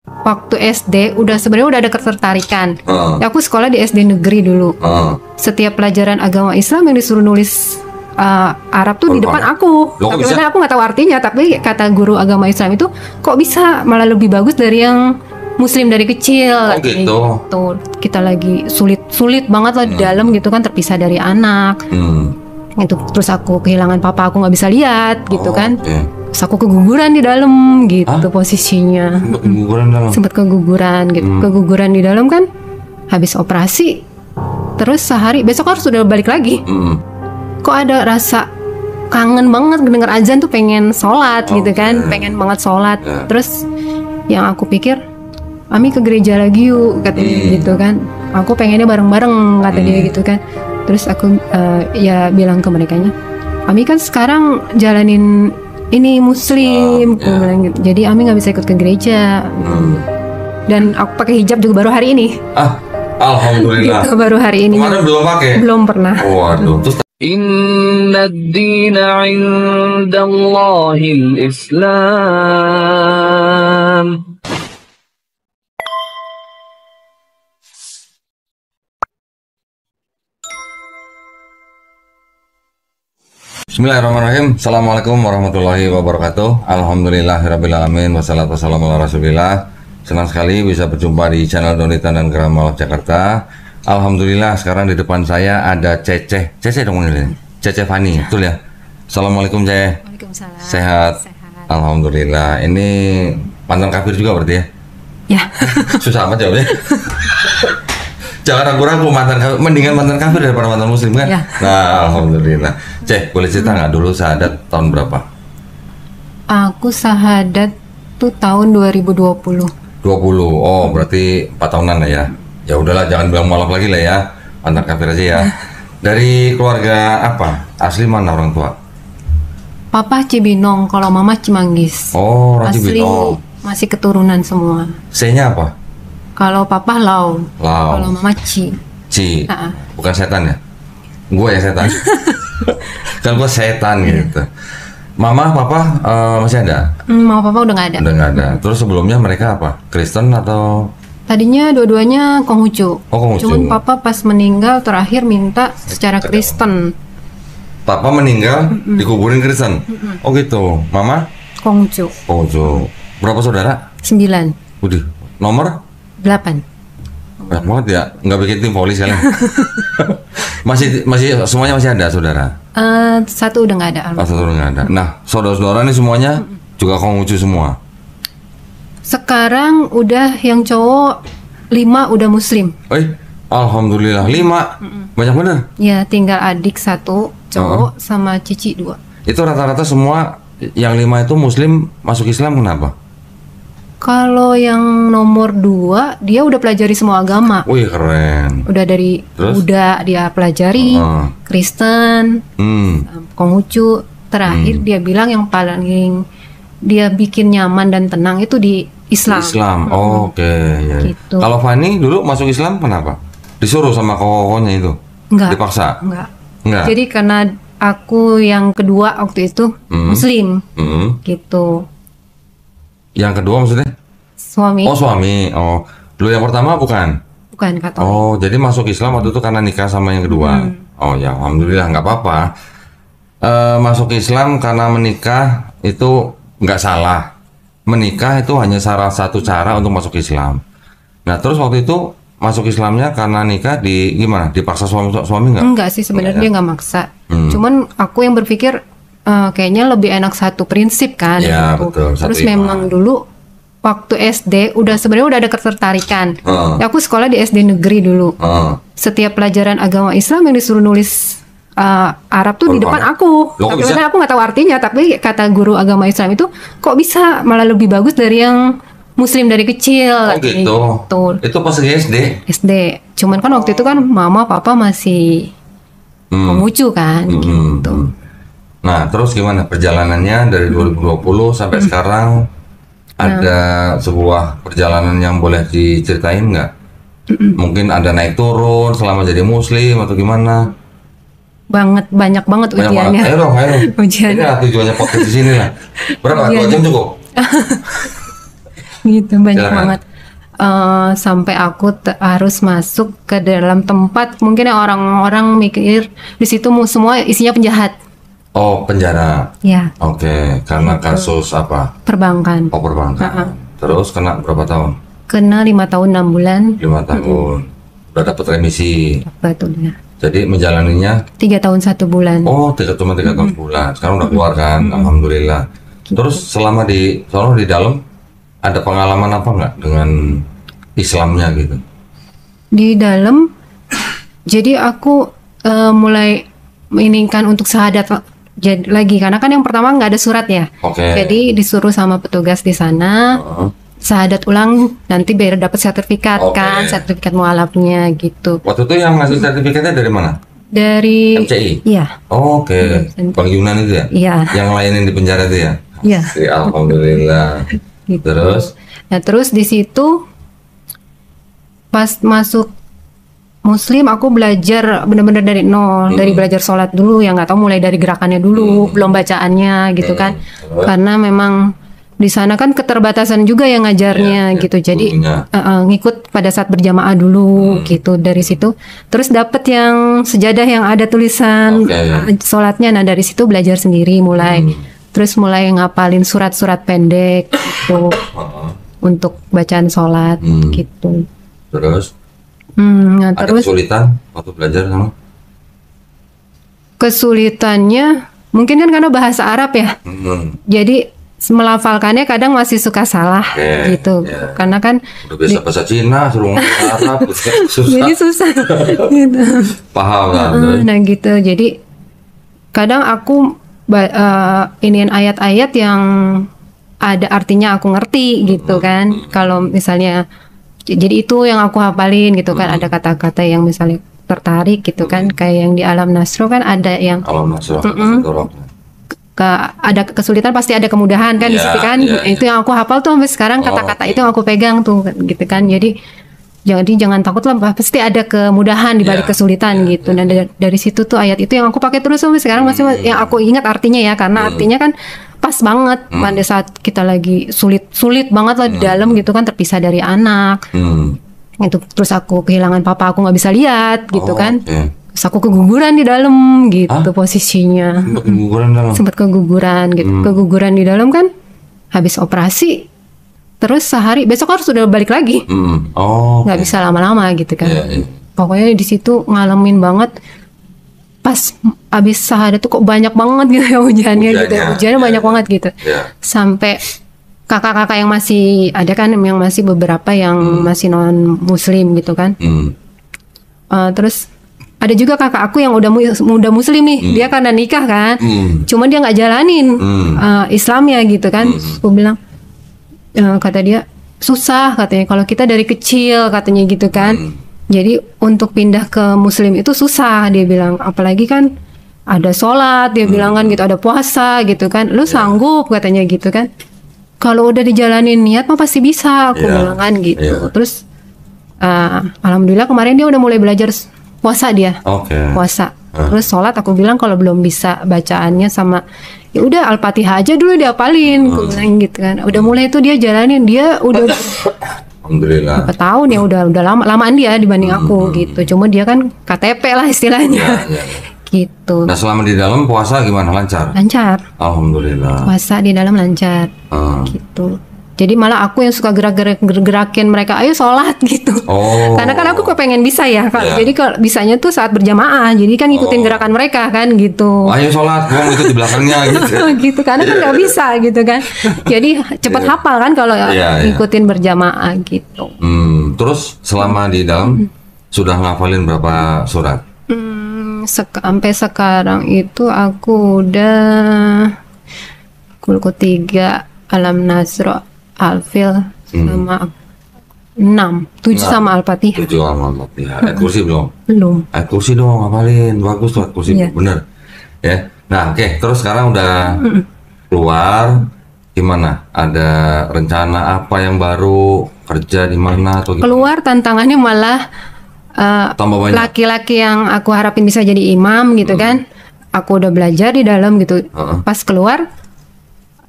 Waktu SD sebenarnya udah ada ketertarikan. Ya, aku sekolah di SD negeri dulu. Setiap pelajaran agama Islam yang disuruh nulis Arab tuh di depan aku. Tapi sebenarnya aku nggak tahu artinya, tapi kata guru agama Islam itu kok bisa malah lebih bagus dari yang Muslim dari kecil. Oh gitu. Kita lagi sulit banget lah di dalam gitu kan, terpisah dari anak. Itu terus aku kehilangan papa, aku nggak bisa lihat gitu kan. Terus aku keguguran di dalam gitu. Posisinya. Sempat keguguran gitu. Keguguran di dalam kan, habis operasi. Terus sehari besok harus sudah balik lagi. Kok ada rasa kangen banget denger azan tuh, pengen sholat gitu kan, pengen banget sholat. Terus yang aku pikir, Ami ke gereja lagi yuk, katanya gitu kan. Aku pengennya bareng-bareng, kata dia gitu kan. Terus aku ya bilang ke merekanya, Ami kan sekarang jalanin ini Muslim, aku bilang gitu. Jadi Ami nggak bisa ikut ke gereja. Dan aku pakai hijab juga baru hari ini. Alhamdulillah. Gitu, baru hari ini. Kemarin belum pakai? Belum pernah. Waduh. Terus Inna ad-dina 'indallahil Islam. Bismillahirrahmanirrahim. Assalamualaikum warahmatullahi wabarakatuh. Alhamdulillahirrabbilalamin. Wassalatu wassalamu ala rasulillah. Senang sekali bisa berjumpa di channel Donita dan Geramal Jakarta. Alhamdulillah sekarang di depan saya ada Cece dong ini. Cece Fani, betul ya? Assalamualaikum Cece. Waalaikumsalam. Sehat? Alhamdulillah. Ini mantan kafir juga berarti ya? Ya. Susah amat jawabnya. Jangan ragu-ragu, mantan kafir, mendingan mantan kafir daripada mantan muslim kan? Ya. Nah, alhamdulillah. Cek, boleh cerita nggak dulu syahadat tahun berapa? Aku syahadat tuh tahun 2020. 20. Oh, berarti 4 tahunan lah ya. Ya udahlah, jangan bilang mualaf lagi lah ya. Mantan kafir aja ya. Dari keluarga apa? Asli mana orang tua? Papa Cibinong, kalau mama Cimanggis. Oh, orang Asli Cibinong. masih keturunan semua. C-nya apa? Kalau papa Lau. Lau. Kalau mama Ci. Ci. Bukan setan ya? Gue ya setan. Kan gue setan gitu. Mama, papa masih ada? Mama papa udah nggak ada. Udah nggak ada. Terus sebelumnya mereka apa? Kristen atau? Tadinya dua-duanya Konghucu. Oh, Konghucu. Cuman papa pas meninggal terakhir minta secara Kristen. Papa meninggal dikuburin Kristen. Oh gitu. Mama? Konghucu. Konghucu. Berapa saudara? 9. Udih. Nomor? 8. Banyak banget ya. Nggak bikin tim polis kalian. masih semuanya masih ada saudara? Satu udah nggak ada. Satu udah nggak ada. Nah, saudara-saudara ini semuanya juga Konghucu semua. Sekarang udah yang cowok 5 udah Muslim. Alhamdulillah 5. Banyak bener. Ya, tinggal adik 1 cowok sama cici 2. Itu rata-rata semua yang 5 itu Muslim masuk Islam, kenapa? Kalau yang nomor 2 dia udah pelajari semua agama. Wih, keren. Udah dari Buddha dia pelajari, Kristen, Konghucu. Terakhir dia bilang yang paling dia bikin nyaman dan tenang itu di Islam. Oke. Ya. Gitu. Kalau Fani dulu masuk Islam kenapa? Disuruh sama koko-kokonya itu? Enggak. Dipaksa? Enggak. Jadi karena aku yang kedua waktu itu Muslim. Gitu. Yang kedua maksudnya? Suami. Oh, suami. Oh, dulu yang pertama bukan? Bukan, Katolik. Oh, jadi masuk Islam waktu itu karena nikah sama yang kedua. Oh ya, alhamdulillah, nggak apa-apa. Masuk Islam karena menikah itu nggak salah. Menikah itu hanya salah satu cara untuk masuk Islam. Nah, terus waktu itu masuk Islamnya karena nikah gimana? Dipaksa suami nggak? Enggak sih, sebenarnya dia nggak maksa. Cuman aku yang berpikir kayaknya lebih enak satu prinsip kan. Ya, gitu. betul. Terus memang dulu waktu SD sebenarnya udah ada ketertarikan. Ya, aku sekolah di SD negeri dulu. Setiap pelajaran agama Islam yang disuruh nulis Arab tuh di depan aku. Tapi sebenarnya aku nggak tahu artinya, tapi kata guru agama Islam itu kok bisa malah lebih bagus dari yang Muslim dari kecil. Oh gitu. Itu pas lagi SD? SD. Cuman kan waktu itu kan mama papa masih Konghucu kan gitu. Nah, terus gimana perjalanannya dari 2020 sampai sekarang? Ada sebuah perjalanan yang boleh diceritain nggak? Mungkin ada naik turun selama jadi Muslim atau gimana? Banyak banget ujiannya. Ayo. Ujiannya. Ini lah tujuannya podcast di sini lah. Berapa? 2 jam cukup? gitu banyak Silakan. banget. Sampai aku harus masuk ke dalam tempat mungkin yang orang-orang mikir di situ semua isinya penjahat. Oh, penjara. Ya, Oke, karena kasus apa? perbankan. Oh, perbankan. Terus kena berapa tahun? Kena 5 tahun 6 bulan. 5 tahun. Udah dapat remisi. Betul ya. Jadi menjalaninya 3 tahun 1 bulan. oh cuma 3 tahun bulan. Sekarang udah keluar kan, alhamdulillah. Terus selama di sono di dalam ada pengalaman apa nggak dengan Islamnya gitu? Di dalam jadi aku mulai menginginkan untuk syahadat lagi karena kan yang pertama nggak ada surat ya. Oke. Jadi disuruh sama petugas di sana syahadat ulang nanti biar dapat sertifikat Oke. kan, sertifikat mualafnya gitu. Waktu itu yang ngasih sertifikatnya dari mana? Dari MCI? iya, Oh, oke. Bang Yunan itu ya? iya, Yang layanin di penjara itu ya? iya. Ya, alhamdulillah. Gitu. Terus? Nah, terus di situ pas masuk Muslim aku belajar benar-benar dari nol, dari belajar sholat dulu yang nggak tahu mulai dari gerakannya dulu, belum bacaannya gitu kan. Karena memang di sana kan keterbatasan juga yang ngajarnya Iya, gitu. Jadi gurunya. ngikut pada saat berjamaah dulu gitu dari situ. Terus dapet yang sejadah yang ada tulisan sholatnya. Nah dari situ belajar sendiri mulai. Terus mulai ngapalin surat-surat pendek gitu untuk bacaan sholat gitu. Terus? Nah, Ada terus kesulitan waktu belajar sama? kesulitannya mungkin kan karena bahasa Arab ya. Jadi melafalkannya kadang masih suka salah gitu. Karena kan Udah biasa bahasa Cina, suruh ngomong Arab, susah. jadi susah gitu. Paham kan? Nah gitu. Jadi kadang aku iniin ayat-ayat yang ada artinya aku ngerti gitu kan. Kalau misalnya jadi itu yang aku hafalin gitu kan. Ada kata-kata yang misalnya tertarik gitu kan. Kayak yang di Alam Nasro kan ada yang Kalau nasrah, ada kesulitan pasti ada kemudahan kan di situ kan. Itu yang aku hafal tuh sampai sekarang kata-kata itu yang aku pegang tuh gitu kan. Jadi jangan takut lah, pasti ada kemudahan di balik kesulitan gitu. Dan dari situ tuh ayat itu yang aku pakai terus sampai sekarang masih yang aku ingat artinya ya, karena artinya kan pas banget pada saat kita lagi sulit banget lah di dalam gitu kan, terpisah dari anak. Itu terus aku kehilangan papa, aku nggak bisa lihat gitu kan. Terus aku keguguran di dalam gitu posisinya. Keguguran dalam. Sempat keguguran gitu. Keguguran di dalam kan habis operasi. Terus sehari besok harus sudah balik lagi. Nggak bisa lama-lama gitu kan. Pokoknya di situ ngalamin banget. Pas abis syahadat tuh kok banyak banget gitu ya hujannya gitu. Hujannya banyak banget gitu. Sampai kakak-kakak yang masih ada kan, yang masih beberapa yang masih non muslim gitu kan. Terus ada juga kakak aku yang udah muslim nih. Dia karena nikah kan. Cuman dia nggak jalanin Islamnya gitu kan. Aku bilang kata dia susah katanya kalau kita dari kecil katanya gitu kan. Jadi untuk pindah ke muslim itu susah dia bilang, apalagi kan ada sholat dia bilang kan gitu, ada puasa gitu kan, lu sanggup katanya gitu kan. Kalau udah dijalanin niat mah pasti bisa aku bilang kan gitu. Terus alhamdulillah kemarin dia udah mulai belajar puasa dia. Puasa. Terus sholat aku bilang kalau belum bisa bacaannya sama ya udah Al-Fatihah aja dulu diapalin, aku bilang gitu kan. Udah mulai itu dia jalanin, dia udah alhamdulillah berapa tahun ya, udah lamaan dia dibanding aku gitu. Cuma dia kan KTP lah istilahnya. Gitu. Nah selama di dalam puasa gimana, lancar? Lancar. Alhamdulillah. Puasa di dalam lancar. Gitu. Jadi malah aku yang suka gerakin mereka, ayo sholat gitu. Karena kan aku kepengen bisa ya. Jadi kalau bisanya tuh saat berjamaah. Jadi kan ngikutin gerakan mereka kan gitu. Ayo sholat, gua ikut di belakangnya gitu. Gitu karena kan nggak bisa gitu kan. Jadi cepat hafal kan kalau ngikutin berjamaah gitu. Terus selama di dalam sudah ngafalin berapa surat? Sampai sekarang itu aku udah Kulku 3, Alam Nasro, Al-Fil sama 6, 7 sama Al-Fatihah. 7 sama Al-Fatihah. Ayat kursi belum? Belum. Ayat kursi dong, ngapalin. Bagus tuh ayat kursi, bener. Ya. Nah, oke. Terus sekarang udah keluar, gimana? Ada rencana apa yang baru? Kerja di mana atau gimana? Keluar tantangannya malah laki-laki yang aku harapin bisa jadi imam gitu kan. Aku udah belajar di dalam gitu. Pas keluar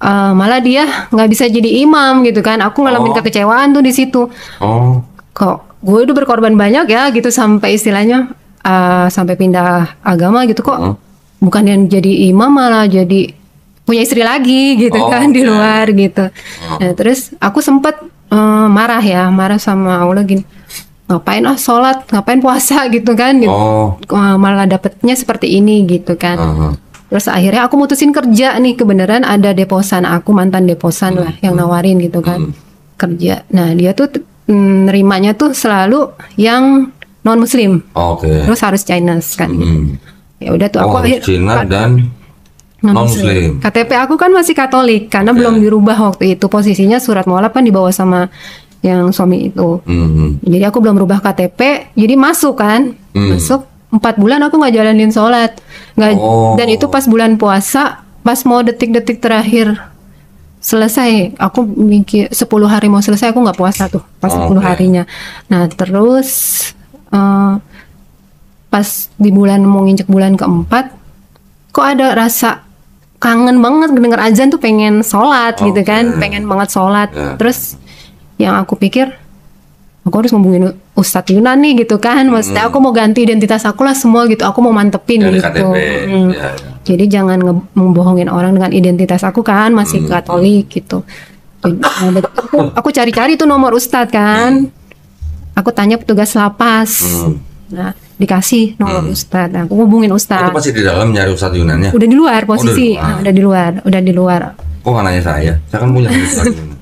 malah dia nggak bisa jadi imam gitu kan. Aku ngalamin kekecewaan tuh di situ. Kok gue udah berkorban banyak ya gitu sampai istilahnya sampai pindah agama gitu kok. Bukan yang jadi imam malah jadi punya istri lagi gitu kan di luar gitu. Nah, terus aku sempet marah sama Allah gini. Ngapain sholat, ngapain puasa gitu kan gitu. Malah dapetnya seperti ini gitu kan. Terus akhirnya aku mutusin kerja nih, kebenaran ada deposan aku, mantan deposan lah yang nawarin gitu kan kerja. Nah dia tuh nerimanya tuh selalu yang non muslim, terus harus Chinese kan gitu. Ya udah tuh aku Cina dan non muslim. KTP aku kan masih Katolik karena belum dirubah waktu itu, posisinya surat mualaf kan dibawa sama yang suami itu. Jadi aku belum rubah KTP, jadi masuk kan, masuk 4 bulan aku nggak jalanin sholat, dan itu pas bulan puasa, pas mau detik-detik terakhir selesai, aku mikir 10 hari mau selesai aku nggak puasa tuh, pas 10 harinya. Nah terus pas di bulan mau nginjek bulan keempat, kok ada rasa kangen banget denger azan tuh, pengen sholat gitu kan, pengen banget sholat. Terus yang aku pikir, aku harus ngomongin Ustadz Yunan nih gitu kan, maksudnya aku mau ganti identitas aku lah semua gitu, aku mau mantepin dari gitu. Jadi jangan membohongin orang dengan identitas aku kan, masih Katolik gitu. Jadi, aku cari-cari tuh nomor Ustadz kan, aku tanya petugas lapas, nah dikasih nomor Ustadz, nah, aku hubungin Ustadz. Itu pasti di dalam nyari Ustadz Yunannya? Udah di luar posisi, udah di luar. Kok nggak nanya saya kan punya Ustadz Yunan.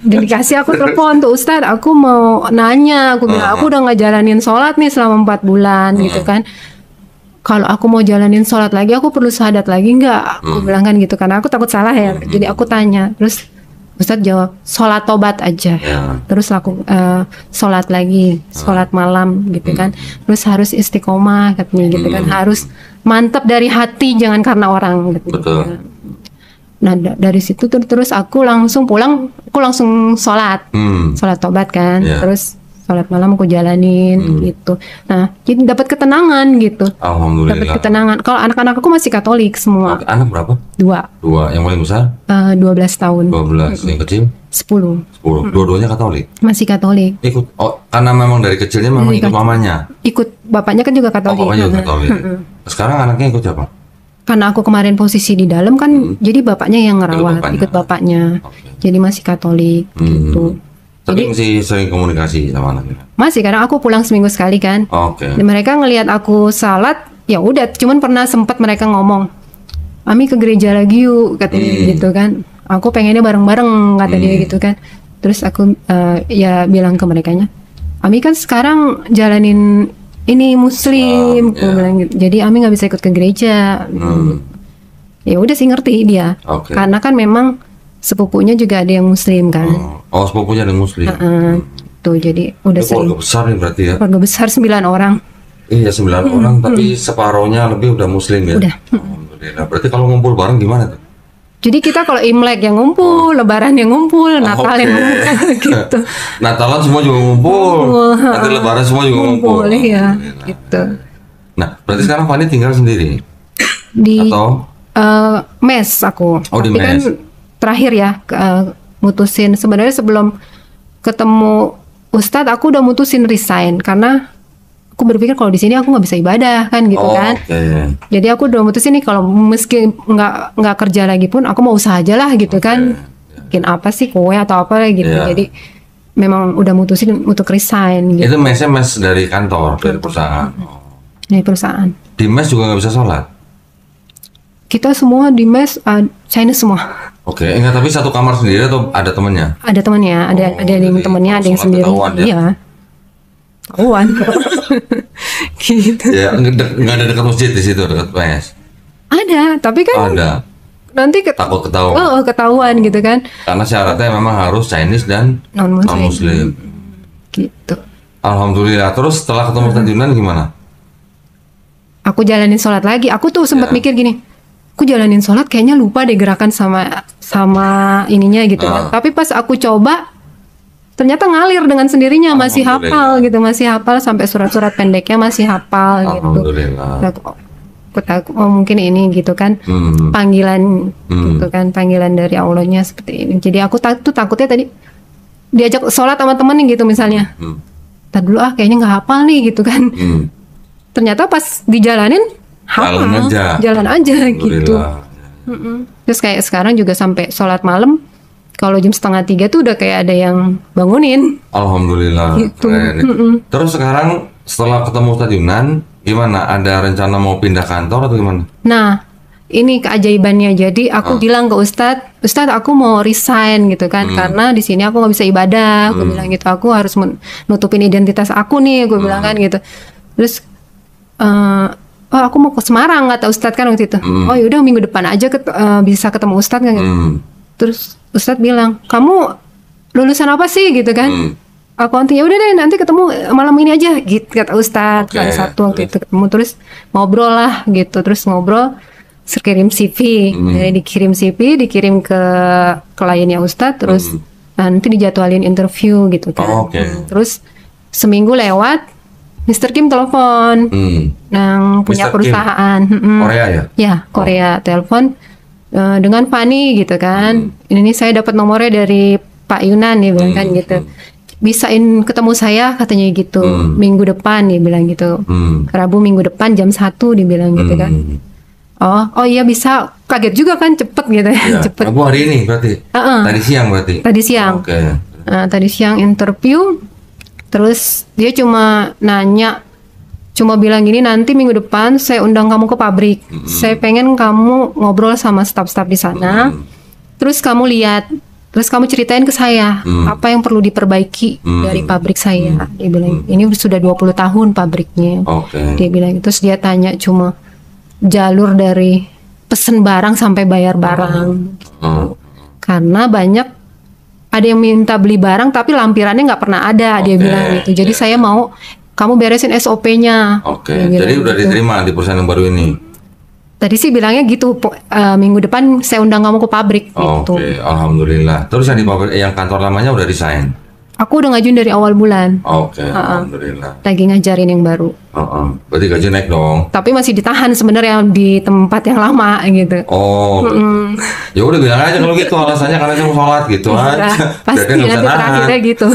Dan dikasih aku telepon tuh, Ustadz aku mau nanya, aku bilang aku udah ngejalanin sholat nih selama 4 bulan gitu kan, kalau aku mau jalanin sholat lagi aku perlu syahadat lagi nggak? Aku bilang kan gitu, karena aku takut salah ya. Jadi aku tanya, terus Ustadz jawab sholat tobat aja, terus laku sholat lagi, sholat malam gitu kan, terus harus istiqomah katanya gitu kan, harus mantap dari hati, jangan karena orang gitu. Betul. Nah dari situ terus aku langsung pulang, aku langsung sholat tobat kan, terus sholat malam aku jalanin gitu. Nah jadi dapat ketenangan gitu. Alhamdulillah. Dapat ketenangan. Kalau anak-anak aku masih Katolik semua. Anak berapa? 2. Yang paling besar? 12 tahun. 12. Yang kecil? 10. Dua-duanya Katolik? Masih Katolik. Ikut? Karena memang dari kecilnya memang ikut mamanya? Ikut, bapaknya kan juga Katolik. Bapaknya juga Katolik. Sekarang anaknya ikut siapa? Karena aku kemarin posisi di dalam kan, jadi bapaknya yang ngerawat, ikut bapaknya. Jadi masih Katolik gitu. Tapi masih sering komunikasi sama anaknya? Masih, karena aku pulang seminggu sekali kan. Dan mereka ngelihat aku salat, ya udah. Cuman pernah sempat mereka ngomong, Ami ke gereja lagi yuk, katanya gitu kan. Aku pengennya bareng-bareng, kata dia gitu kan. Terus aku ya bilang ke merekanya, Ami kan sekarang jalanin ini muslim, aku bilang gitu. Jadi Ami nggak bisa ikut ke gereja. Ya udah sih, ngerti dia, karena kan memang sepupunya juga ada yang muslim kan. Sepupunya ada yang muslim. Tuh jadi udah sering. Keluarga besar nih berarti ya? Keluarga besar 9 orang. Iya 9 orang, tapi separohnya lebih udah muslim ya? Udah. Alhamdulillah. Berarti kalau ngumpul bareng gimana tuh? Jadi kita kalau Imlek yang ngumpul, Lebaran yang ngumpul, Natal yang ngumpul gitu. Natalan semua juga ngumpul, nanti Lebaran semua juga ngumpul. Iya, gitu. Nah, berarti sekarang Fani tinggal sendiri? Atau? Mes aku. Di mes. Kan terakhir ya, mutusin. Sebenarnya sebelum ketemu Ustadz, aku udah mutusin resign karena aku berpikir kalau di sini aku nggak bisa ibadah kan gitu kan. Jadi aku udah mutusin nih, kalau meski nggak kerja lagi pun aku mau usaha aja lah gitu kan. Bikin apa sih, kue atau apa gitu. Jadi memang udah mutusin untuk resign gitu. Itu mesnya mes dari kantor, dari perusahaan? Dari perusahaan. Di mes juga nggak bisa sholat? Kita semua di mes Chinese semua. Enggak, tapi satu kamar sendiri atau ada temannya? Ada temannya, ada yang temannya, ada yang sendiri. Iya. Ketahuan. Gitu. Ya, nggak ada dekat masjid di situ, dekat mes? Ada, tapi kan nanti takut ketahuan. Ketahuan gitu kan. Karena syaratnya memang harus Chinese dan non-muslim. Gitu. Alhamdulillah. Terus setelah ketemu Ustadz Yunan gimana? Aku jalanin sholat lagi. Aku tuh sempat mikir gini, aku jalanin sholat kayaknya lupa deh gerakan sama ininya gitu kan. Tapi pas aku coba, ternyata ngalir dengan sendirinya, masih hafal gitu, masih hafal sampai surat-surat pendeknya masih hafal gitu. oh mungkin ini gitu kan, panggilan gitu kan, panggilan dari Allahnya seperti ini. Jadi aku takutnya tadi diajak sholat sama temen gitu misalnya, tak dulu kayaknya nggak hafal nih gitu kan. Ternyata pas dijalanin hafal, jalan aja gitu. Terus kayak sekarang juga sampai sholat malam, kalau jam 2:30 tuh udah kayak ada yang bangunin. Alhamdulillah. Gitu. Terus sekarang setelah ketemu Ustadz Yunan, gimana? Ada rencana mau pindah kantor atau gimana? Nah, ini keajaibannya. Jadi aku bilang ke Ustadz aku mau resign gitu kan, karena di sini aku nggak bisa ibadah. Aku bilang gitu, aku harus nutupin identitas aku nih. Gue bilang kan gitu. Terus, oh aku mau ke Semarang kata Ustadz kan waktu itu. Oh yaudah minggu depan aja bisa ketemu Ustadz kan gitu. Terus Ustadz bilang, kamu lulusan apa sih gitu kan? Accounting. Ya udah deh nanti ketemu malam ini aja gitu kata Ustadz. Hari Sabtu waktu itu ketemu, terus ngobrol lah gitu. Terus ngobrol, kirim CV. Jadi dikirim CV, dikirim ke kliennya Ustadz. Terus nanti dijadwalin interview gitu kan. Terus seminggu lewat, Mr. Kim telepon, yang punya Mr. perusahaan. Korea ya? Ya, Korea telepon dengan Fani gitu kan. Ini saya dapat nomornya dari Pak Yunan, dia bilang kan gitu. Bisain ketemu saya katanya gitu, minggu depan dia bilang gitu. Rabu minggu depan jam 1 dia bilang gitu kan. Oh iya bisa, kaget juga kan, cepet gitu ya. Cepet. Rabu hari ini berarti? Tadi siang berarti? Tadi siang. Tadi siang interview. Terus dia cuma nanya, cuma bilang gini, nanti minggu depan saya undang kamu ke pabrik. Saya pengen kamu ngobrol sama staf-staf di sana. Terus kamu lihat, terus kamu ceritain ke saya apa yang perlu diperbaiki dari pabrik saya. Dia bilang, ini sudah 20 tahun pabriknya. Dia bilang, terus dia tanya cuma jalur dari pesen barang sampai bayar barang. Karena banyak ada yang minta beli barang tapi lampirannya nggak pernah ada, dia bilang gitu. Jadi saya mau kamu beresin SOP-nya. Jadi udah gitu. Diterima di perusahaan yang baru ini. Tadi sih bilangnya gitu, minggu depan saya undang kamu ke pabrik gitu. Alhamdulillah. Terus yang di pabrik, yang kantor lamanya udah resign? Aku udah ngajuin dari awal bulan. Alhamdulillah. Lagi ngajarin yang baru. Berarti gaji naik dong? Tapi masih ditahan sebenarnya di tempat yang lama gitu. Ya udah bilang aja kalau gitu alasannya karena saya mau sholat gitu aja. Pasti nanti terakhirnya gitu.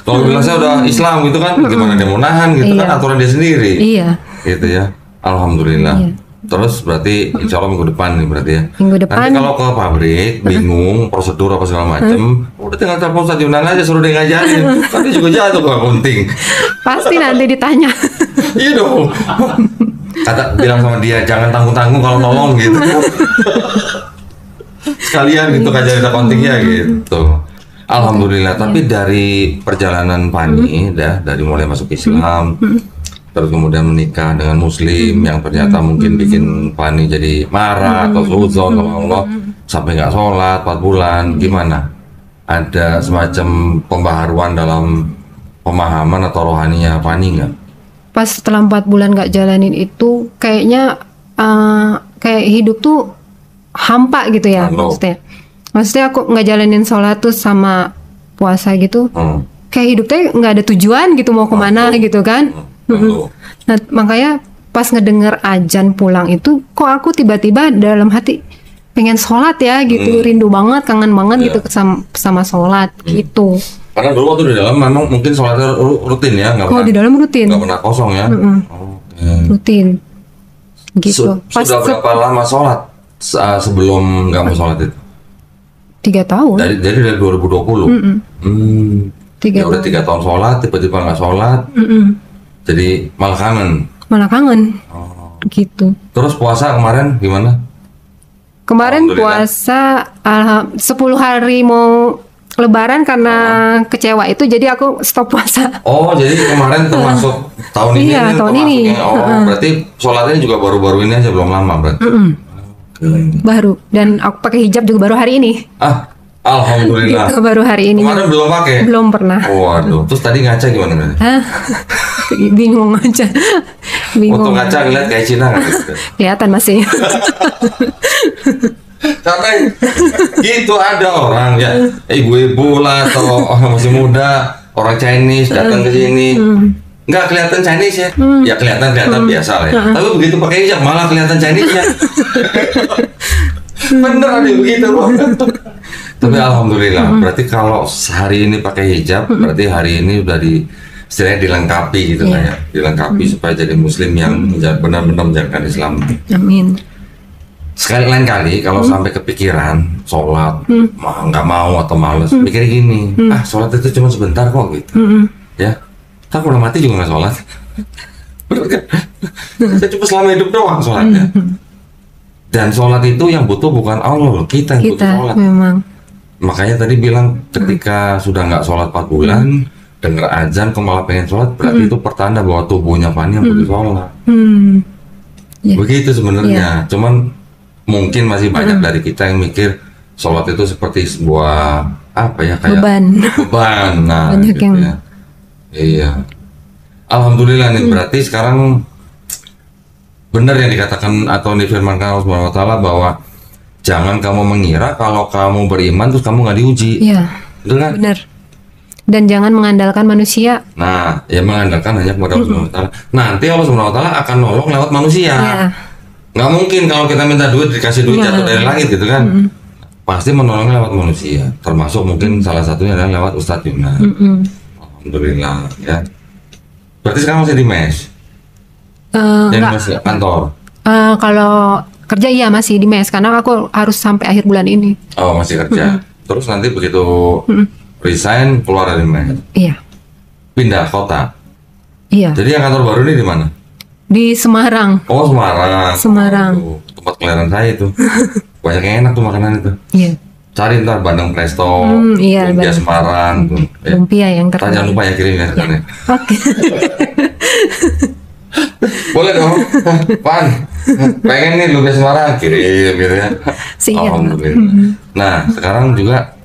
Kalau bilang saya udah Islam gitu kan, gimana dia mau nahan gitu kan, aturan dia sendiri. Iya. Gitu ya. Alhamdulillah. Terus berarti insya Allah minggu depan nih berarti ya. Minggu depan. Nanti kalau ke pabrik bingung prosedur apa segala macem, udah tinggal telepon Ustadz Yunan aja, suruh dia ngajarin. Nanti juga jatuh ke akunting. Pasti nanti ditanya. Iya dong. Bilang sama dia jangan tanggung-tanggung kalau nolong gitu. Sekalian gitu ngajarin akuntingnya gitu. Alhamdulillah. Tapi dari perjalanan Fani, dari mulai masuk Islam. Terus kemudian menikah dengan muslim yang ternyata mungkin bikin Fani jadi marah atau suudzon sama Allah sampai nggak sholat 4 bulan, gimana? Ada semacam pembaharuan dalam pemahaman atau rohaninya Fani nggak? Pas setelah 4 bulan nggak jalanin itu kayaknya kayak hidup tuh hampa gitu ya. Maksudnya aku nggak jalanin sholat tuh sama puasa gitu, kayak hidupnya nggak ada tujuan gitu, mau kemana gitu kan. Nah makanya pas ngedenger azan pulang itu, kok aku tiba-tiba dalam hati pengen sholat ya gitu, rindu banget, kangen banget gitu sama sholat gitu. Karena dulu waktu di dalam memang mungkin sholatnya rutin ya, nggak pernah. Di dalam rutin. Nggak pernah kosong ya. Rutin. Gitu. Sudah berapa lama sholat sebelum nggak mau sholat itu? 3 tahun. Dari 2020. Ya udah 3 tahun sholat, tiba-tiba nggak sholat. Jadi malah kangen. Gitu. Terus puasa kemarin gimana? Kemarin puasa 10 hari mau Lebaran karena kecewa itu, jadi aku stop puasa. Jadi kemarin termasuk tahun ini. Iya, tahun ini. Berarti sholatnya juga baru-baru ini aja, belum lama berarti. Baru, dan aku pakai hijab juga baru hari ini. Alhamdulillah. Gitu, baru hari ini. Kemarin belum pakai? Belum pernah. Waduh, terus tadi ngaca gimana tadi? Bingung aja. Waktu ngaca ngeliat kayak Cina nggak gitu? Kelihatan masih. Karena gitu ada orang ya, ibu-ibu lah atau orang masih muda, orang Chinese datang ke sini, nggak kelihatan Chinese ya. Ya kelihatan biasa lah ya. Tapi begitu pakai hijab malah kelihatan Chinese-nya. Bener ada begitu kok. Tapi alhamdulillah, berarti kalau hari ini pakai hijab, berarti hari ini udah istilahnya dilengkapi gitu lah ya. Dilengkapi supaya jadi muslim yang benar-benar menjalankan Islam. Amin. Sekali lain kali kalau sampai kepikiran sholat, nggak mau atau males, pikir gini, sholat itu cuma sebentar kok gitu. Ya, kan kalau mati juga nggak sholat. Bener kan? Saya cuma selama hidup doang sholatnya. Dan sholat itu yang butuh bukan Allah loh, kita yang butuh sholat. Memang. Makanya tadi bilang ketika sudah nggak sholat 4 bulan, dengar azan kok malah pengen sholat, berarti itu pertanda bahwa tubuhnya Fani yang butuh sholat. Begitu sebenarnya. Cuman mungkin masih banyak dari kita yang mikir sholat itu seperti sebuah apa ya, kayak beban. Nah, banyak gitu yang ya. Iya. Alhamdulillah nih, berarti sekarang benar yang dikatakan atau difirmankan Allah Subhanahu wa taala bahwa jangan kamu mengira kalau kamu beriman terus kamu nggak diuji. Iya. Betul kan? Benar. Dan jangan mengandalkan manusia. Nah, ya mengandalkan hanya kepada Allah Subhanahu wa taala. Nanti Allah Subhanahu wa taala akan nolong lewat manusia. Iya. Nggak mungkin kalau kita minta duit dikasih duit jatuh dari langit gitu kan. Pasti menolongnya lewat manusia. Termasuk mungkin salah satunya adalah lewat Ustadz Yuna. Alhamdulillah ya. Berarti sekarang masih di mes? Yang masih kantor? Kalau kerja iya masih di mes karena aku harus sampai akhir bulan ini. Oh masih kerja. Terus nanti begitu resign keluar dari mes? Iya. Pindah kota? Iya. Jadi yang kantor baru ini di mana? Di Semarang. Oh Semarang. Semarang. Oh, tempat kelahiran saya itu. Banyak yang enak tuh makanan itu. Iya. Cari ntar Bandeng Presto, iya, lumpia Semarang tuh. Lumpia yang terkenal. Jangan lupa ya kirim ya sekarang. Oke. Boleh dong. Pan, pengen nih lumpia Semarang, kirim gitu ya. Siap. Alhamdulillah. Nah sekarang juga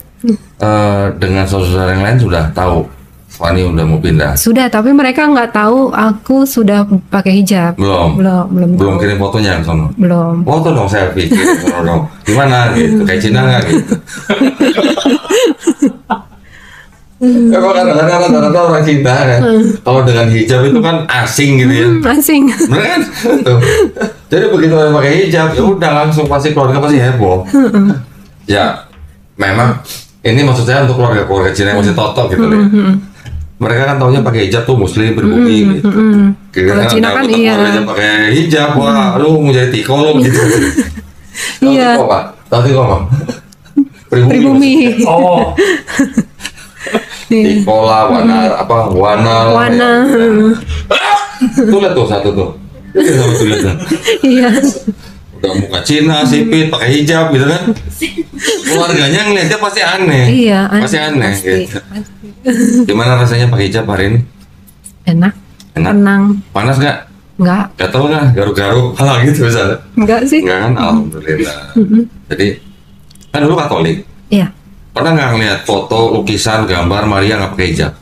dengan saudara yang lain sudah tahu Fani udah mau pindah. Sudah, tapi mereka nggak tahu aku sudah pakai hijab. Belum Tahu. kirim fotonya ke sono. Belum. Foto dong selfie kirim sono dong. Gimana gitu? Kayak Cina nggak gitu? Kalau kadang-kadang rata-rata orang Cina kan, kalau dengan hijab itu kan asing gitu ya. Asing. Bener kan? Tuh. Jadi begitu orang pakai hijab, ya udah langsung pasti keluarga pasti heboh. Ya, memang ini maksud saya untuk keluarga Cina yang masih totok gitu loh. Mereka kan taunya pakai hijab tuh muslim berbumi gitu. Kalau Cina kan iya. Pakai hijab, wah lu mau jadi tiko lo gitu. Iya. Tahu tiko apa? Pribumi. Oh. Tiko lah, wana. Tuh lihat tuh satu tuh. Iya. Udah muka Cina, sipit, pakai hijab gitu kan. Keluarganya ngeliatnya pasti aneh. Iya, pasti aneh gitu. Gimana rasanya pakai hijab hari ini? Enak. Tenang. Panas nggak? Nggak. Gatel nggak? Garuk-garuk? Hal gitu misalnya? Nggak sih. Nggak kan? Alhamdulillah. Jadi, kan dulu Katolik. Iya. Pernah nggak ngeliat foto, lukisan, gambar Maria nggak pakai hijab?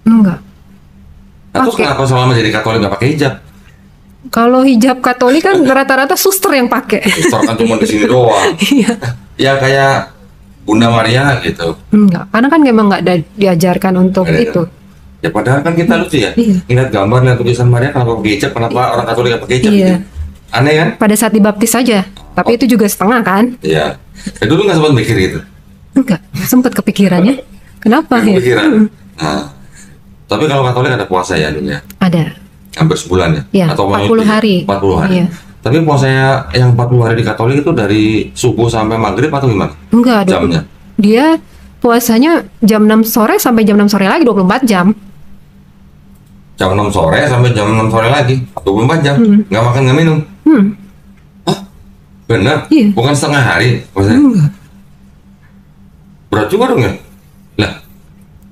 Enggak. Nah, terus kenapa selama jadi Katolik nggak pakai hijab? Kalau hijab Katolik kan rata-rata suster yang pakai. Suster kan cuma di sini doang. Iya. Ya kayak Bunda Maria gitu. Enggak, karena kan memang nggak diajarkan untuk itu. Ya padahal kan kita lucu ya. Iya. Lihat gambar, lihat tulisan Maria kenapa pakai hijab, kenapa orang Katolik nggak pakai hijab? Iya. Gitu. Aneh kan? Pada saat dibaptis saja. Tapi itu juga setengah kan? Iya. Dulu nggak sempat mikir gitu. Enggak, sempat kepikirannya. Kenapa ya? Kepikiran. Nah, tapi kalau Katolik ada puasa ya dulu ya? Ada. Hampir sebulan ya? Iya, Atau 40 hari. 40 hari. Iya. Tapi puasanya yang 40 hari di Katolik itu dari subuh sampai maghrib atau gimana? Enggak, jamnya? Dia puasanya jam 6 sore sampai jam 6 sore lagi 24 jam. Jam 6 sore sampai jam 6 sore lagi 24 jam. Nggak makan nggak minum. Hah? Benar? Iya. Bukan setengah hari puasanya? Enggak. Berat juga dong ya? Lah,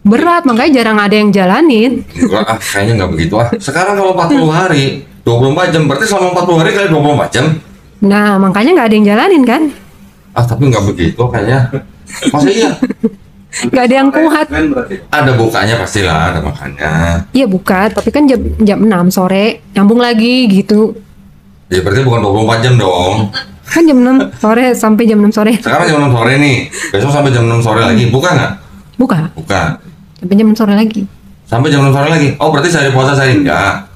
berat, makanya jarang ada yang jalanin. enggak kayaknya nggak begitu Sekarang kalau 40 hari 24 jam, berarti selama 40 hari kali 24 jam. Nah, makanya nggak ada yang jalanin kan? Tapi nggak begitu kayaknya. Masa iya? Nggak ada yang kuat. Ada bukanya pastilah, ada makannya. Iya buka, tapi kan jam 6 sore nyambung lagi gitu. Ya berarti bukan 24 jam dong. Kan jam 6 sore sampai jam 6 sore. Sekarang jam 6 sore nih. Besok sampai jam 6 sore lagi. Buka nggak? Buka. Buka. Sampai jam 6 sore lagi. Sampai jam 6 sore lagi. Oh berarti sehari puasa saya enggak.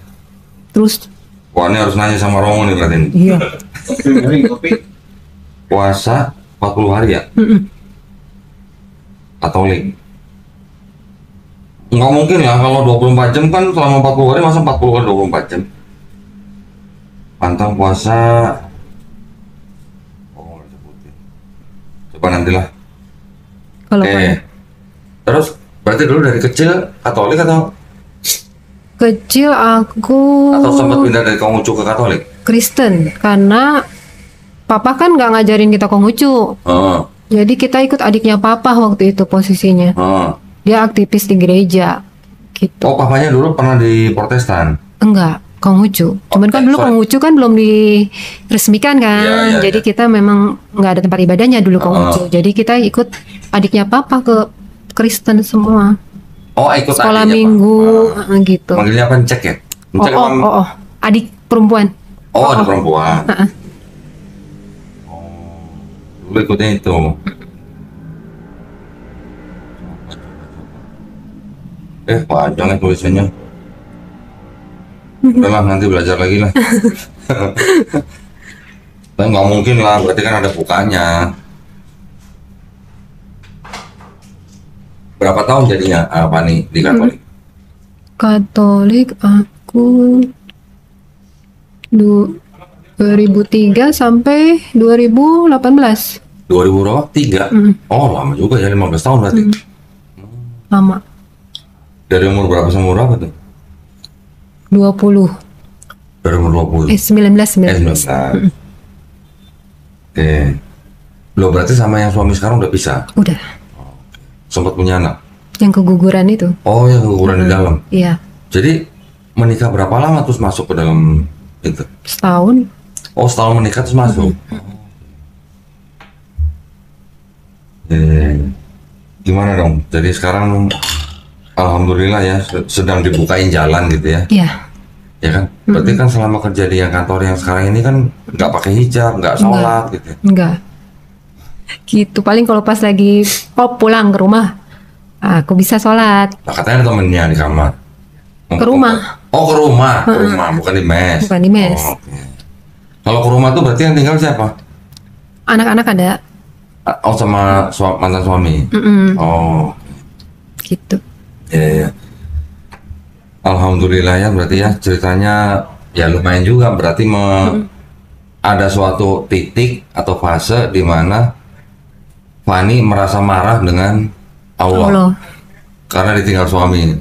Terus Wah ini harus nanya sama Romo nih berarti. iya. Puasa 40 hari ya? Katolik. Nggak mungkin lah kalau 24 jam kan selama 40 hari masa 40 hari 24 jam. Pantang puasa. Oh nggak sebutin. Coba nantilah. Kalau Oke. Terus berarti dulu dari kecil Katolik atau kecil aku sempat pindah dari Konghucu ke Katolik? Kristen karena papa kan nggak ngajarin kita Konghucu. Oh, Jadi kita ikut adiknya papa waktu itu posisinya. oh. Dia aktivis di gereja. Gitu. Oh, papanya dulu pernah di Protestan. Enggak, Konghucu. Cuman kan dulu sorry. Konghucu kan belum diresmikan kan. Iya, Jadi kita memang nggak ada tempat ibadahnya dulu Konghucu. Jadi kita ikut adiknya papa ke Kristen semua. Oh, ikut Sekolah adiknya, Pak. minggu gitu. Manggilnya apa? Cek ya? Oh, Cek oh, apa? oh, oh. Adik perempuan. Oh, ada perempuan. Heeh. Dulu ikutnya itu. Panjang ya tulisannya. Udahlah, nanti belajar lagi lah. Tapi nggak mungkin lah, berarti kan ada bukanya. Berapa tahun jadinya apa nih di Katolik? Katolik aku 2003 sampai 2018. 2003? Oh lama juga ya, 15 tahun berarti. Lama. Dari umur berapa sampai umur berapa tuh? 20. Dari umur 20. 19. Oke. Loh berarti sama yang suami sekarang udah pisah? Udah. Sempat punya anak? Yang keguguran itu. Oh yang keguguran di dalam? Iya. Jadi menikah berapa lama terus masuk ke dalam itu? Setahun. Oh setahun menikah terus masuk? Gimana dong? Jadi sekarang alhamdulillah ya sedang dibukain jalan gitu ya? Iya. Ya kan? Berarti kan selama kerja di yang kantor yang sekarang ini kan nggak pakai hijab, nggak sholat gitu ya? Enggak. Gitu paling kalau pas lagi pulang ke rumah aku bisa sholat. Nah, katanya ada temennya di kamar. Ke rumah. Oh ke rumah, bukan di mes. Bukan di mes. Oh, oke. Kalau ke rumah tuh berarti yang tinggal siapa? Anak-anak ada. Oh sama mantan suami. Oh, Gitu. ya. Alhamdulillah ya berarti ya ceritanya ya lumayan juga berarti ada suatu titik atau fase di mana Fani merasa marah dengan Allah. Karena ditinggal suami.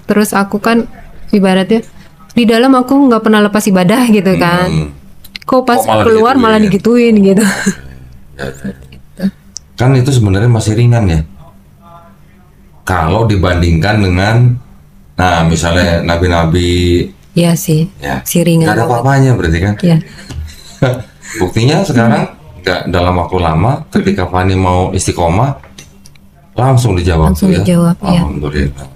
Terus aku kan ibaratnya di dalam aku nggak pernah lepas ibadah gitu kan. Kok pas malah keluar digituin malah ya? digituin gitu. Kan itu sebenarnya masih ringan ya. Kalau dibandingkan dengan, nah misalnya nabi-nabi, Iya sih. ya Si ringan nggak ada banget. apa-apanya berarti kan. Iya. Buktinya sekarang nggak dalam waktu lama, ketika Fani mau istiqomah, langsung dijawab. Langsung tuh ya. dijawab, ya. Alhamdulillah.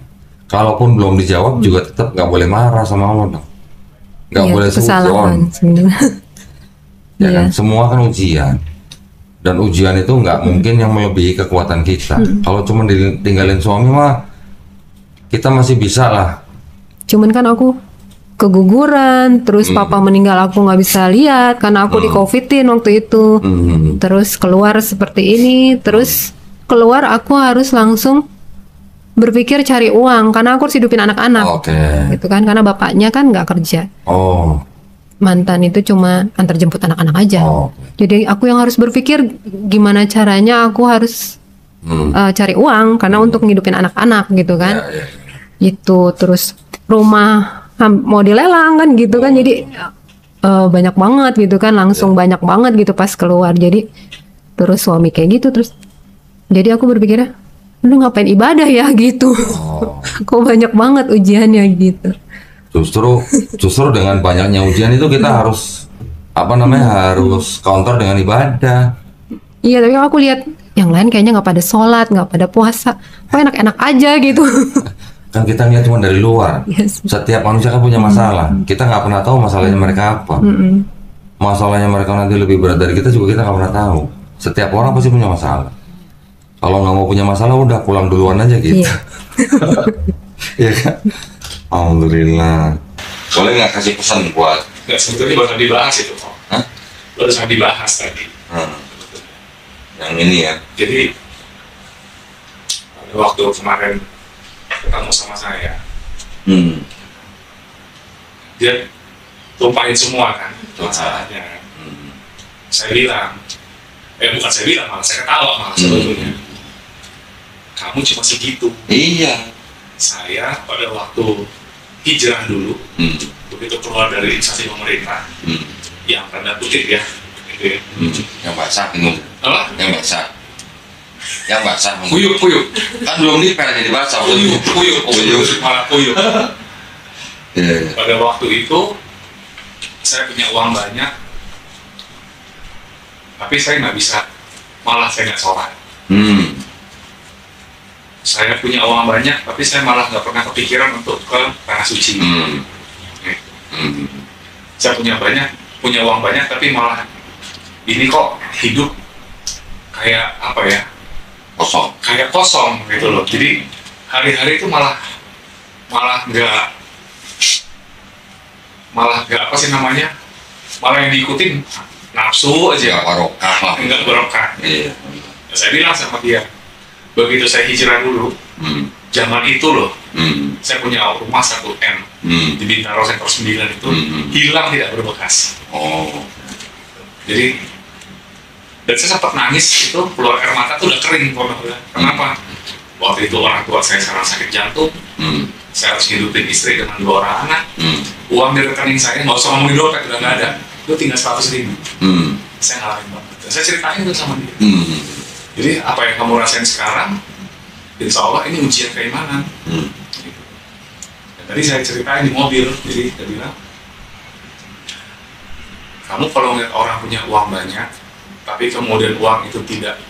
Kalaupun belum dijawab juga tetap nggak boleh marah sama Allah dong. Nggak Iya, boleh kesalahan suzon. sebenarnya. Ya Iya. kan? Semua kan ujian. Dan ujian itu nggak mungkin yang melebihi kekuatan kita. Kalau cuma ditinggalin suami mah kita masih bisa lah. Cuman kan aku keguguran, terus papa meninggal aku nggak bisa lihat karena aku di covidin waktu itu. Terus keluar seperti ini, terus keluar aku harus langsung berpikir cari uang karena aku harus hidupin anak-anak. Oke. Gitu kan karena bapaknya kan nggak kerja. Oh. Mantan itu cuma antar jemput anak-anak aja. Oh. Jadi aku yang harus berpikir gimana caranya aku harus cari uang karena untuk ngidupin anak-anak gitu kan. Ya. Itu terus rumah mau dilelang kan gitu kan, jadi banyak banget gitu kan, langsung banyak banget gitu pas keluar. Jadi terus suami kayak gitu, terus jadi aku berpikirnya lu ngapain ibadah ya gitu. Kok banyak banget ujiannya gitu. Justru dengan banyaknya ujian itu kita harus harus counter dengan ibadah. Iya, tapi aku lihat yang lain kayaknya nggak pada sholat, nggak pada puasa, kok enak-enak aja gitu. Kan kita lihat cuma dari luar. Yes. Setiap manusia kan punya masalah. Kita nggak pernah tahu masalahnya mereka apa. Masalahnya mereka nanti lebih berat dari kita juga kita nggak pernah tahu. Setiap orang pasti punya masalah. Kalau nggak mau punya masalah udah pulang duluan aja gitu. Iya. Iya kan? Alhamdulillah. Boleh nggak kasih pesan buat? Nggak, sebetulnya baru dibahas itu kok. Hah? Baru dibahas tadi. Yang ini ya. Jadi pada waktu kemarin ketemu sama saya, dia tumpahin semua kan masalahnya. Saya bilang, bukan saya bilang, malah saya ketawa malah sebetulnya. Kamu cuma segitu. Iya. Saya pada waktu hijrah dulu, begitu keluar dari instansi pemerintah, yang tanda kutip ya, gitu ya. Yang basah ini. Apa? Yang basah. Yang basah. Kuyup. Kan belum dipel jadi basah. Kuyup. Malah kuyup. Iya. Pada waktu itu, saya punya uang banyak, tapi saya nggak bisa, malah saya nggak sholat. Saya punya uang banyak, tapi saya malah nggak pernah kepikiran untuk ke tanah suci. Saya punya uang banyak, tapi malah ini kok hidup kayak apa ya? Kayak kosong gitu loh. Jadi hari-hari itu malah nggak apa sih namanya? Malah yang diikutin nafsu aja. Nggak barokah lah. Nggak barokah. Iya. Saya bilang sama dia, begitu saya hijrah dulu, zaman itu loh, saya punya rumah 1 M di Bintaro Sektor 9 itu hilang tidak berbekas. Jadi, dan saya sempat nangis itu, keluar air mata tuh udah kering. Kenapa? Waktu itu orang tua saya sekarang sakit jantung, saya harus hidupin istri dengan 2 orang anak. Uang di rekening saya nggak usah ngomongin dompet, udah nggak ada, itu tinggal 100.000. Saya ngalamin banget. Dan saya ceritain itu sama dia. Jadi apa yang kamu rasain sekarang, insya Allah ini ujian keimanan. Dan tadi saya ceritain di mobil, jadi saya bilang, kamu kalau ngeliat orang punya uang banyak, tapi kemudian uang itu tidak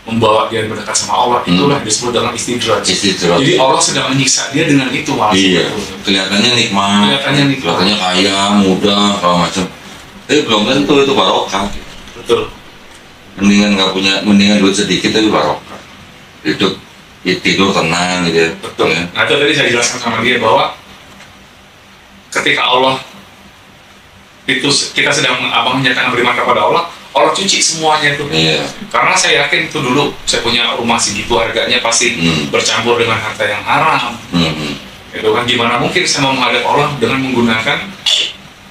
membawa dia mendekat sama Allah, itulah disebut dengan istidraj. Jadi Allah sedang menyiksa dia dengan itu malah. Iya. Kelihatannya nikmat. Kelihatannya kaya, muda, segala macam. Tapi belum tentu itu barokah. Betul. Mendingan duit sedikit tapi barokah. Tidur tenang gitu ya. Betul. Ya. Nah itu tadi saya jelaskan sama dia bahwa ketika Allah itu kita sedang menyatakan beriman kepada Allah, Allah cuci semuanya itu. Iya. Karena saya yakin itu dulu saya punya rumah segitu harganya pasti bercampur dengan harta yang haram. Itu kan gimana mungkin saya mau menghadap Allah dengan menggunakan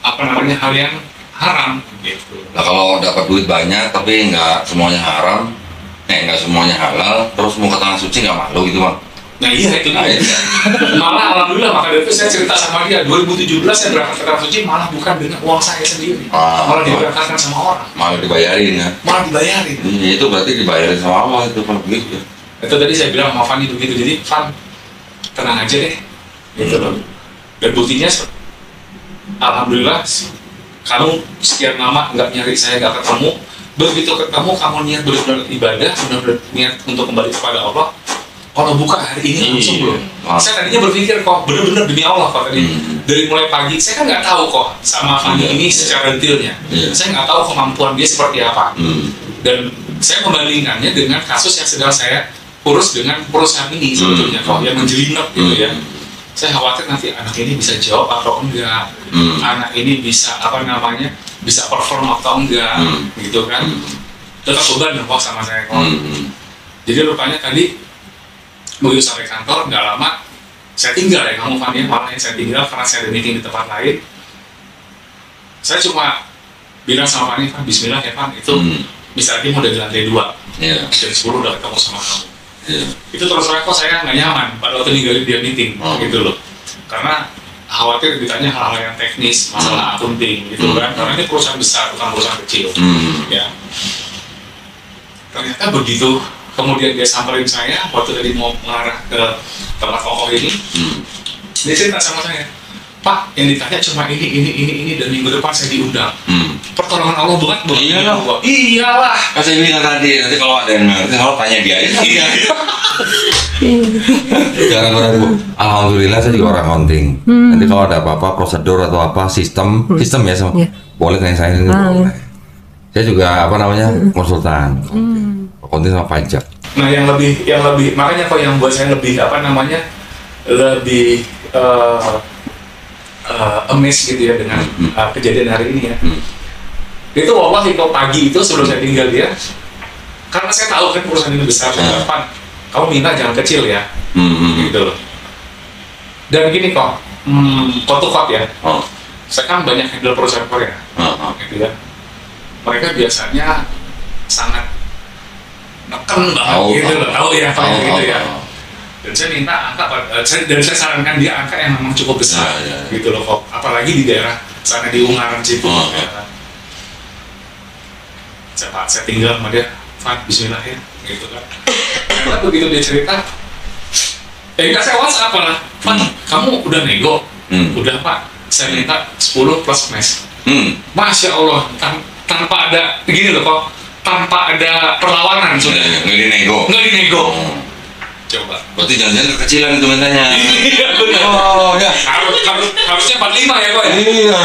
hal yang haram gitu. Nah kalau dapat duit banyak tapi nggak semuanya haram, nggak semuanya halal, terus mau ke tanah suci nggak malu gitu bang? Nah iya itu dia. Malah alhamdulillah maka dari itu saya cerita sama dia 2017 saya berangkat ke tanah suci malah bukan dengan uang saya sendiri, malah diberangkatkan sama orang. Malah dibayarin ya? Malah dibayarin. Itu berarti dibayarin sama Allah itu kalau begitu. Itu tadi saya bilang sama Fanny begitu, jadi Fan tenang aja deh, gitu loh. Dan buktinya alhamdulillah kamu sekian lama nggak nyari saya, nggak ketemu, begitu ketemu kamu niat benar-benar ibadah, benar-benar niat untuk kembali kepada Allah, kalau buka hari ini langsung belum. Saya tadinya berpikir kok benar-benar demi Allah kok tadi dari mulai pagi saya kan nggak tahu kok sama Fanny ini secara detailnya, saya nggak tahu kemampuan dia seperti apa, dan saya membandingkannya dengan kasus yang sedang saya urus dengan perusahaan ini sebetulnya kok yang menjelimet gitu ya. Saya khawatir nanti anak ini bisa jawab atau enggak, anak ini bisa bisa perform atau enggak, gitu kan. Tetap beban dong kok sama saya kok. Jadi rupanya tadi begitu sampai kantor nggak lama saya tinggal ya kamu Fanny, malah saya tinggal karena saya ada meeting di tempat lain. Saya cuma bilang sama Fanny, Bismillah ya Fan, itu Mr. Kim udah di lantai 2, jam 10 udah ketemu sama kamu. Itu terus terang kok saya nggak nyaman pada waktu ninggalin dia meeting gitu loh, karena khawatir ditanya hal-hal yang teknis, masalah akunting gitu kan, karena ini perusahaan besar bukan perusahaan kecil ya. Ternyata begitu kemudian dia samperin saya waktu tadi mau mengarah ke tempat kokoh ini, dia cerita sama saya, Pak, yang ditanya cuma ini dan minggu depan saya diundang. Pertolongan Allah bukan? Iyalah. Kan saya bilang tadi, nanti kalau ada yang ngerti, kalau tanya dia aja. Jangan ragu. Alhamdulillah saya juga orang accounting. Nanti kalau ada apa-apa, prosedur atau apa, sistem ya sama. Boleh tanya saya ini. Saya juga konsultan. Accounting sama pajak. Nah yang lebih makanya kok yang buat saya lebih lebih amazed gitu ya dengan kejadian hari ini ya. Itu wallahi kalau pagi itu sebelum saya tinggal dia, karena saya tahu kan perusahaan ini besar, Pan, kamu minta jangan kecil ya, gitu loh. Dan gini kok, kot ya, saya kan banyak handle perusahaan Korea, gitu ya. Mereka biasanya sangat neken banget gitu loh, tahu ya, gitu ya. Dan saya minta angka, dan saya sarankan dia angka yang memang cukup besar, gitu loh kok. Apalagi di daerah sana di Ungaran situ. Ya. Saya tinggal sama dia, Fat, bismillah ya, gitu kan. Ternyata begitu dia cerita, enggak saya WhatsApp lah, Fat, kamu udah nego? Udah Pak, saya minta 10 plus mes. Masya Allah, tanpa ada, begini loh kok, tanpa ada perlawanan sudah. Nggak dinego. Coba. Berarti jangan-jangan kekecilan itu mintanya. Iya, benar. Oh ya. Harusnya 45 ya kok ya? Iya.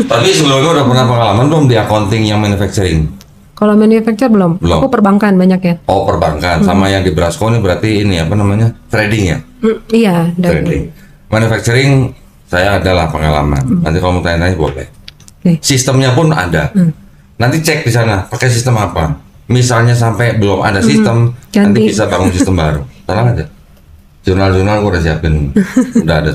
Tapi sebelumnya udah pernah pengalaman belum di accounting yang manufacturing? Kalau manufacture belum. Aku perbankan banyak ya. Oh perbankan, sama yang di Brasco ini berarti ini apa namanya? Trading ya? Iya, Trading. Manufacturing saya adalah pengalaman. Nanti kalau mau tanya-tanya boleh. Sistemnya pun ada. Nanti cek di sana pakai sistem apa. Misalnya sampai belum ada sistem, nanti bisa bangun sistem baru. Tenang aja. Jurnal-jurnal gue udah siapin, udah ada.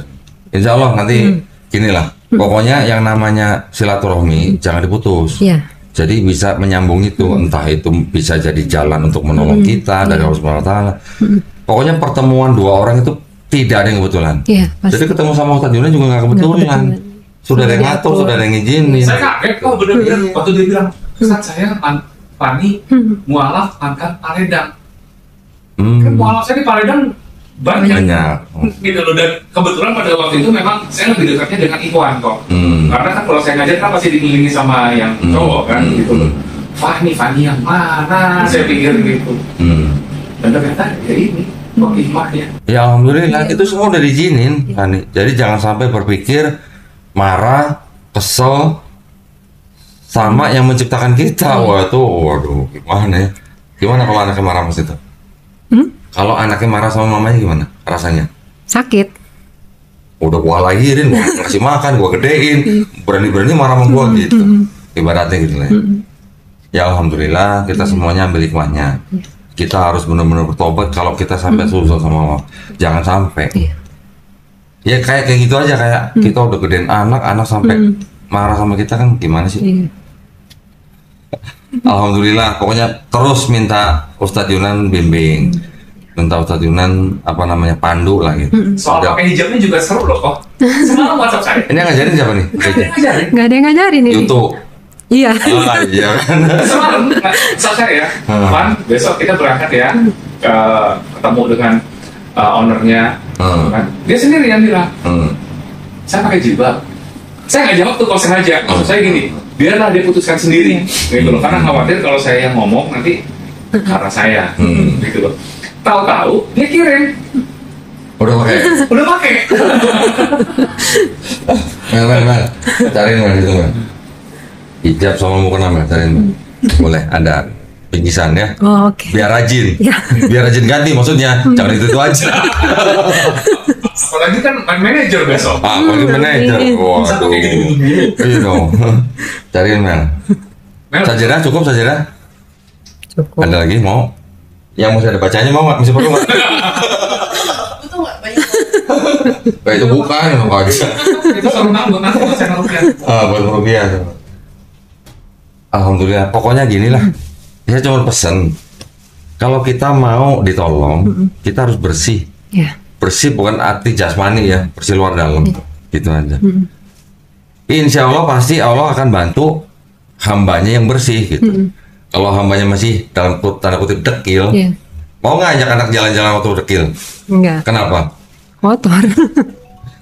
Insya Allah nanti ginilah. Pokoknya yang namanya silaturahmi jangan diputus. Jadi bisa menyambung itu, entah itu bisa jadi jalan untuk menolong kita dari Allah Subhanahu Wa Taala. Pokoknya pertemuan dua orang itu tidak ada yang kebetulan. Jadi ketemu sama Ustadz Yuna juga nggak kebetulan. Sudah ada yang ngatur, sudah ada yang ngizinin. Saya kaget kok bener-bener waktu dia bilang, Ustadz saya Fani mualaf pangkat Paledang. Kan mualaf saya di Paledang banyak. Gitu loh, dan kebetulan pada waktu itu memang saya lebih dekatnya dengan Ikhwan kok. Karena kan kalau saya ngajar kan pasti dikelilingi sama yang cowok kan gitu loh. Fani yang mana? Saya pikir gitu. Dan ternyata ya ini kok hikmahnya. Ya alhamdulillah itu semua udah diizinin Fani. Jadi jangan sampai berpikir marah, kesel sama yang menciptakan kita. Waduh, gimana ya? Gimana kalau anaknya marah mas itu? Kalau anaknya marah sama mamanya gimana rasanya? Sakit. Udah gua lahirin, gua kasih makan, gua gedein, berani-berani marah sama gua gitu. Ibaratnya gitu lah. Ya alhamdulillah kita semuanya ambil hikmahnya. Kita harus benar-benar bertobat kalau kita sampai susah sama Allah. Jangan sampai. Ya kayak gitu aja, kayak kita udah gedein anak sampai marah sama kita kan gimana sih? Alhamdulillah, pokoknya terus minta Ustadz Yunan bimbing, minta Ustadz Yunan apa namanya pandu lah gitu. Soal pakai hijabnya juga seru loh kok. Semalam WhatsApp saya. Ini yang ngajarin siapa nih? Nggak ada yang ngajarin ini. YouTube. Iya. Iya kan. Semalam WhatsApp saya ya. Pan, besok kita berangkat ya. Ketemu dengan ownernya. Kan? Dia sendiri yang bilang. Saya pakai jilbab. Saya nggak jawab tuh kalau sengaja. Maksud saya gini, biarlah dia putuskan sendiri, gitu loh. Karena khawatir kalau saya yang ngomong nanti karena saya, gitu loh. Tahu-tahu dia kirim. Udah pakai. Mel, cariin Mel itu Mel. Hijab sama mukena Mel, cariin Mel. Boleh, ada pinggisan ya. Oke. Biar rajin. Biar rajin ganti maksudnya. Jangan itu aja. Apalagi kan manajer besok. Apalagi manajer. Waduh. Iya dong. Cariin Mel. Sajadah cukup sajadah. Cukup. Ada lagi mau? Yang masih ada bacanya mau nggak? Masih perlu nggak? Itu nggak banyak. Itu bukan apa aja. Itu selalu nambah nanti saya rupiah. Buat rupiah. Alhamdulillah. Pokoknya gini lah. Saya cuma pesan. Kalau kita mau ditolong, kita harus bersih. Bersih bukan arti jasmani ya, bersih luar dalam, gitu aja. Insya Allah pasti Allah akan bantu hambanya yang bersih gitu. Kalau hambanya masih dalam tanda kutip dekil, mau nggak ajak anak jalan-jalan waktu dekil? Enggak. Kenapa? Kotor.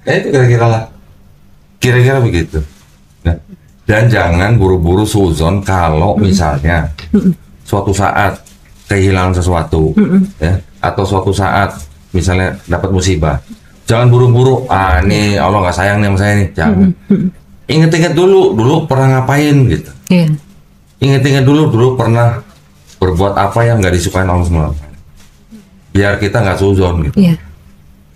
Itu kira-kira lah, kira-kira begitu. Nah, dan jangan buru-buru suzon kalau misalnya suatu saat kehilangan sesuatu, ya, atau suatu saat misalnya dapat musibah, jangan buru-buru. Ini Allah nggak sayang nih sama saya nih, jangan. Ingat-ingat dulu pernah ngapain gitu. Ingat-ingat dulu pernah berbuat apa yang nggak disukai Allah SWT. Biar kita nggak suzon gitu.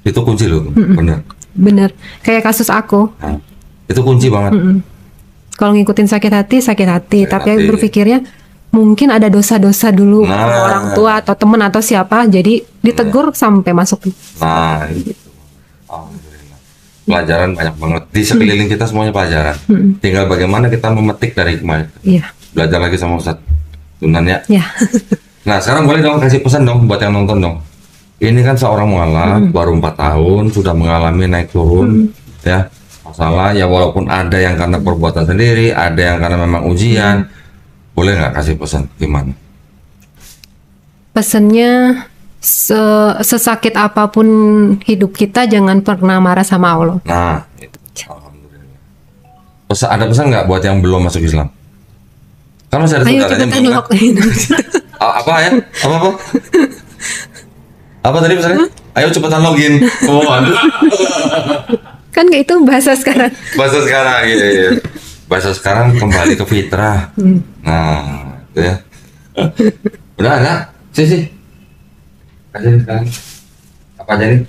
Itu kunci loh, bener. Bener. Kayak kasus aku. Nah, itu kunci banget. Kalau ngikutin sakit hati, Sakit tapi hati. berpikirnya mungkin ada dosa-dosa dulu Nah. sama orang tua atau teman atau siapa, jadi ditegur sampai masuk. Nah, itu. Alhamdulillah. Pelajaran banyak banget di sekeliling kita, semuanya pelajaran. Tinggal bagaimana kita memetik dari hikmah itu. Iya, Belajar lagi sama Ustadz Tunan ya. ya. Nah, sekarang boleh dong kasih pesan dong buat yang nonton dong. Ini kan seorang mualaf baru 4 tahun sudah mengalami naik turun ya masalah ya, walaupun ada yang karena perbuatan sendiri, ada yang karena memang ujian. Boleh nggak kasih pesan gimana? Pesannya sesakit apapun hidup kita jangan pernah marah sama Allah. Nah, itu. Alhamdulillah. Ada pesan nggak buat yang belum masuk Islam? Kan masih ada Ayo saudaranya cepetan belum, lock. kan? Apa ya? Apa? Apa tadi pesannya? Ayo cepetan login. Oh, aduh. Kan kayak itu bahasa sekarang. Bahasa sekarang, iya. Bahasa sekarang kembali ke fitrah. Nah, itu ya. Udah ada? Sih. Kasih sekarang. Apa aja nih?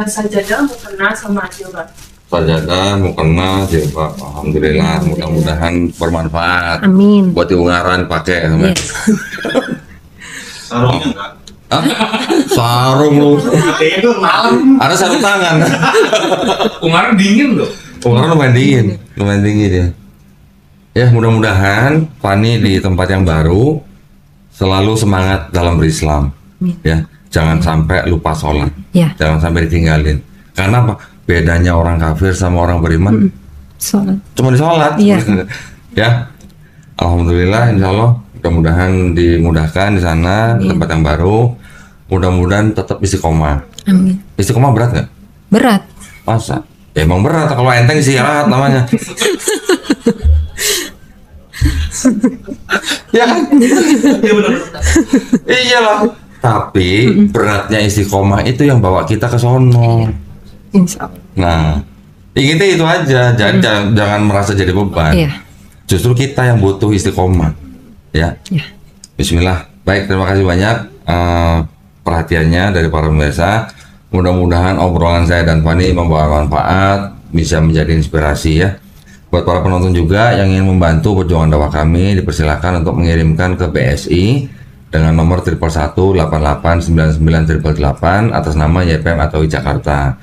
Sajadah, mukena sama jilbab. Sajadah, mukena, jilbab. Alhamdulillah, mudah-mudahan bermanfaat. Amin. Buat di ungaran pakai sama. Yes. Sarungnya enggak. Hah? Sarung lu. Katanya itu malam. Ada sarung tangan. Ungaran dingin loh. Ungaran lumayan dingin ya. Ya, mudah-mudahan Fani di tempat yang baru selalu semangat dalam berislam. Ya, jangan sampai lupa sholat. Ya. Jangan sampai ditinggalin. Karena apa? Bedanya orang kafir sama orang beriman Sholat. cuma di sholat. Iya. Ya, alhamdulillah, insya Allah mudah-mudahan dimudahkan di sana di tempat yang baru. Mudah-mudahan tetap istiqomah. Amin. Istiqomah berat nggak? Berat. Masa? Ya emang berat, kalau enteng istirahat namanya. Ya kan? Iyalah. Tapi beratnya istiqomah itu yang bawa kita ke sono. Insya Allah. Nah, ingetnya itu aja. Jangan merasa jadi beban. Iya. Justru kita yang butuh istiqomah. Ya. Ya. Bismillah. Baik, terima kasih banyak perhatiannya dari para pemirsa. Mudah-mudahan obrolan saya dan Fani membawa manfaat, bisa menjadi inspirasi ya. Buat para penonton juga yang ingin membantu perjuangan dakwah kami, dipersilakan untuk mengirimkan ke BSI dengan nomor 111889988 atas nama YPM atau Jakarta.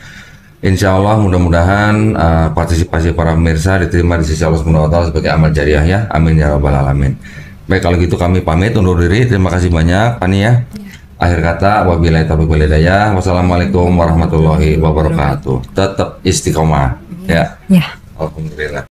Insya Allah mudah-mudahan partisipasi para pemirsa diterima di sisi Allah SWT sebagai amal jariah ya. Amin ya rabbal alamin. Baik, kalau gitu kami pamit undur diri. Terima kasih banyak Fani ya. Akhir kata, wabillahi taufiq wal hidayah. Wassalamualaikum warahmatullahi wabarakatuh. Tetap istiqomah ya. Ya. Alhamdulillah.